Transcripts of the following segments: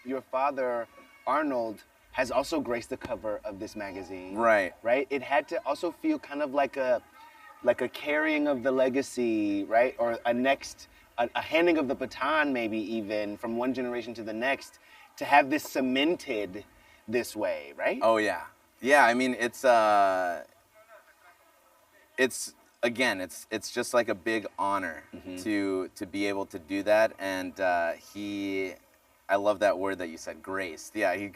your father, Arnold, has also graced the cover of this magazine. Right. Right? It had to also feel kind of like a carrying of the legacy, right? Or a handing of the baton, maybe even from one generation to the next, to have this cemented this way, right? Oh yeah, yeah. I mean, it's again, it's just like a big honor to be able to do that. And I love that word that you said, graced. Yeah, He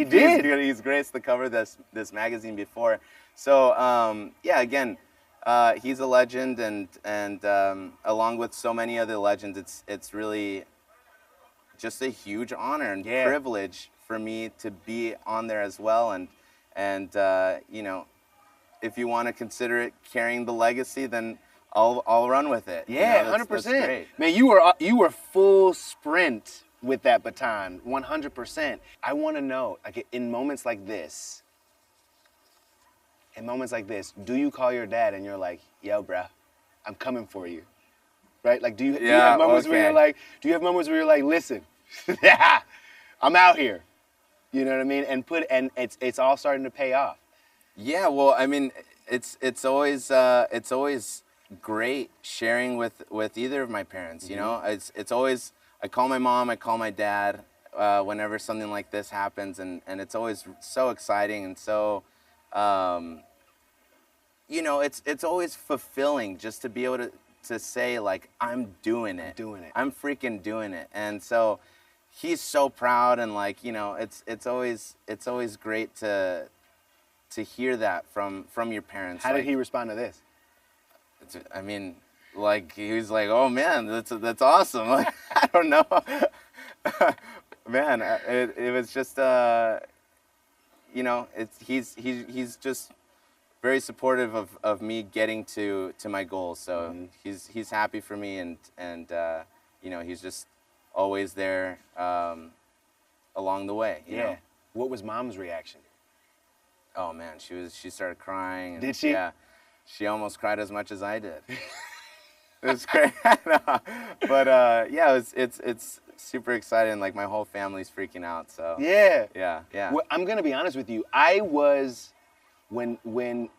did. He's graced the cover of this magazine before. So yeah, again, he's a legend, and along with so many other legends, it's really just a huge honor and privilege for me to be on there as well. And you know, if you want to consider it carrying the legacy, then I'll run with it. Yeah, you know, that's 100%. great. Man, you were full sprint with that baton, 100%. I want to know, like in moments like this, do you call your dad and you're like, "Yo, bruh, I'm coming for you," right? Like, do you have moments where you're like, "Listen, I'm out here," you know what I mean? And it's all starting to pay off. Yeah, well, I mean, it's always great sharing with either of my parents. You know, it's always, I call my mom, I call my dad whenever something like this happens, and it's always so exciting and so, you know, it's always fulfilling just to be able to say, like, I'm doing it. I'm freaking doing it. And so he's so proud, and like, you know, it's always great to hear that from your parents. How did he respond to this? I mean, like, he was like, "Oh man, that's awesome." Like, I don't know, man. It was just, you know, he's just very supportive of me getting to my goals. So he's happy for me, and you know, he's just always there along the way. You know? What was mom's reaction? Oh man, she started crying. And, did she? Yeah, she almost cried as much as I did. It was great. No, but yeah, it's super exciting. Like, my whole family's freaking out. So yeah. Well, I'm gonna be honest with you. I was when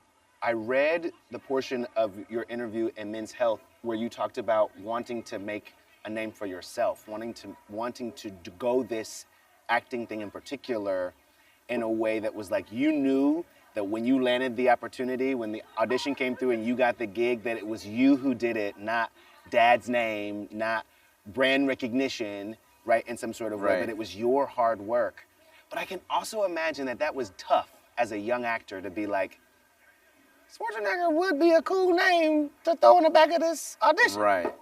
I read the portion of your interview in Men's Health where you talked about wanting to make a name for yourself, wanting to go this acting thing in particular in a way that was like, you knew that when you landed the opportunity, when the audition came through and you got the gig, that it was you who did it, not dad's name, not brand recognition, right, in some sort of way, that it was your hard work. But I can also imagine that was tough as a young actor to be like, Schwarzenegger would be a cool name to throw in the back of this audition. Right.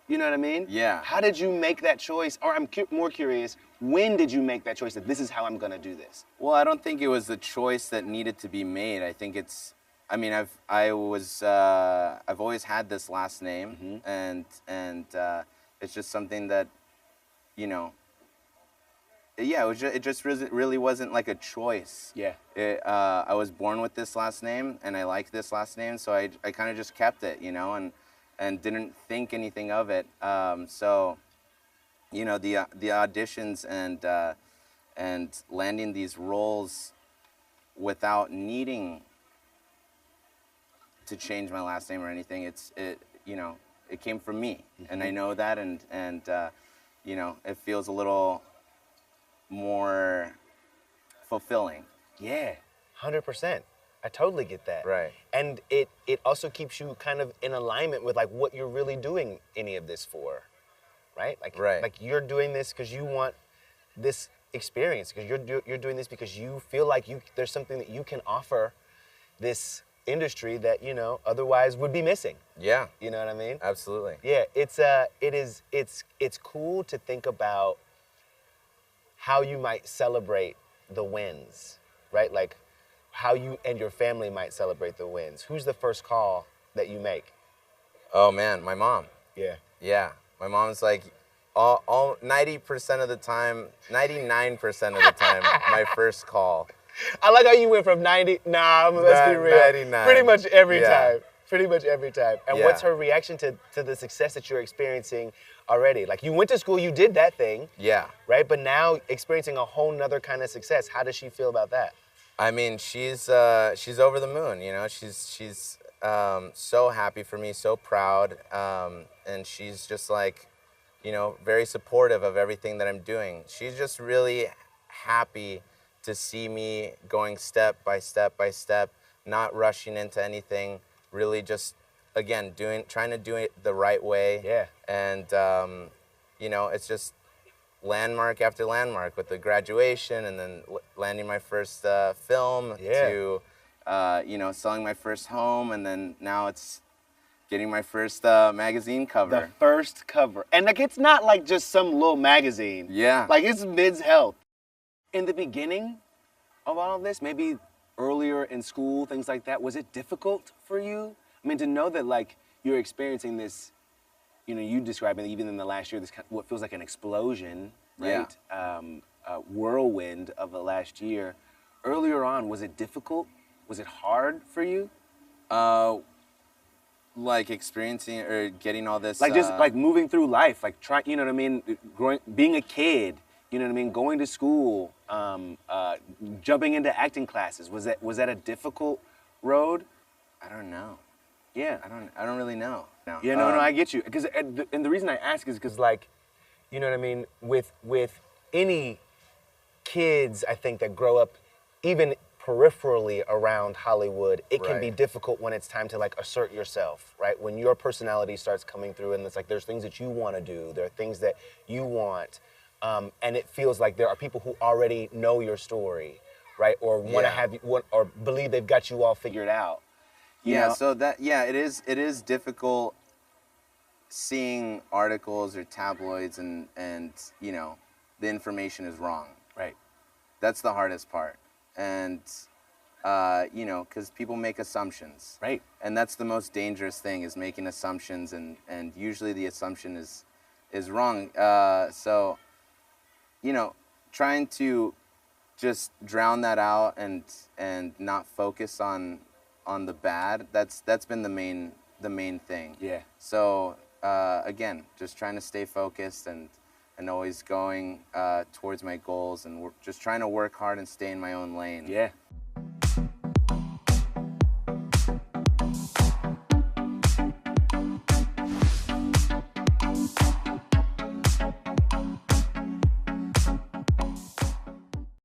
You know what I mean? Yeah. How did you make that choice? Or I'm more curious, when did you make that choice that this is how I'm gonna do this? Well, I don't think it was the choice that needed to be made. I think it's, I mean, I've always had this last name, and it's just something that, you know, yeah, it just really wasn't like a choice. Yeah. I was born with this last name, and I like this last name, so I kind of just kept it, you know, and didn't think anything of it. So, you know, the auditions and landing these roles without needing to change my last name or anything, you know, it came from me, and I know that, and you know, it feels a little more fulfilling. Yeah, 100%. I totally get that. Right. And it also keeps you kind of in alignment with like what you're really doing any of this for, right? Like, like you're doing this because you want this experience, because you're doing this because you feel like there's something that you can offer this industry that, you know, otherwise would be missing. Yeah. You know what I mean? Absolutely. Yeah, it's cool to think about how you might celebrate the wins, right? Like how you and your family might celebrate the wins. Who's the first call that you make? Oh man, my mom. Yeah. Yeah, my mom's like, all 90% of the time, 99% of the time, my first call. I like how you went from 90, let's be real. 99. Pretty much every time. Pretty much every time. And Yeah. what's her reaction to the success that you're experiencing already. Like, you went to school, you did that thing, Yeah. right? But now experiencing a whole nother kind of success. How does she feel about that? I mean, she's over the moon. You know, she's so happy for me, so proud, and she's just like, you know, very supportive of everything that I'm doing. She's just really happy to see me going step by step by step, not rushing into anything. Really, just again trying to do it the right way. Yeah. And you know, it's just landmark after landmark with the graduation, and then landing my first film, Yeah. to you know, selling my first home, and then now it's getting my first magazine cover. The first cover. And like, it's not like just some little magazine. Yeah. Like, it's Men's Health. In the beginning of all of this, maybe earlier in school, things like that, was it difficult for you? I mean, to know that like you're experiencing this, you know, you describe it even in the last year, this kind of, what feels like an explosion, right? Yeah. A whirlwind of the last year. Earlier on, was it difficult? Was it hard for you? Like experiencing or getting all this, Like, just like moving through life, like trying, you know what I mean? Growing, being a kid, you know what I mean? Going to school, jumping into acting classes. Was that a difficult road? I don't know. Yeah. I don't really know. No. Yeah, no, I get you. Because, and the reason I ask is because, like, you know what I mean? With any kids, I think, that grow up even peripherally around Hollywood, it can be Right. difficult when it's time to like assert yourself, right? When your personality starts coming through, and it's like there's things that you want to do, there are things that you want, and it feels like there are people who already know your story, right? Or want to Yeah. have you, or believe they've got you all figured out. You Yeah, know? so that, yeah, it is difficult seeing articles or tabloids, and you know, the information is wrong. Right. That's the hardest part. And you know, because people make assumptions. Right. And that's the most dangerous thing, is making assumptions, and usually the assumption is wrong. So, you know, trying to just drown that out, and not focus on the bad. That's been the main thing. Yeah. So again, just trying to stay focused, and always going towards my goals, and just trying to work hard and stay in my own lane. Yeah.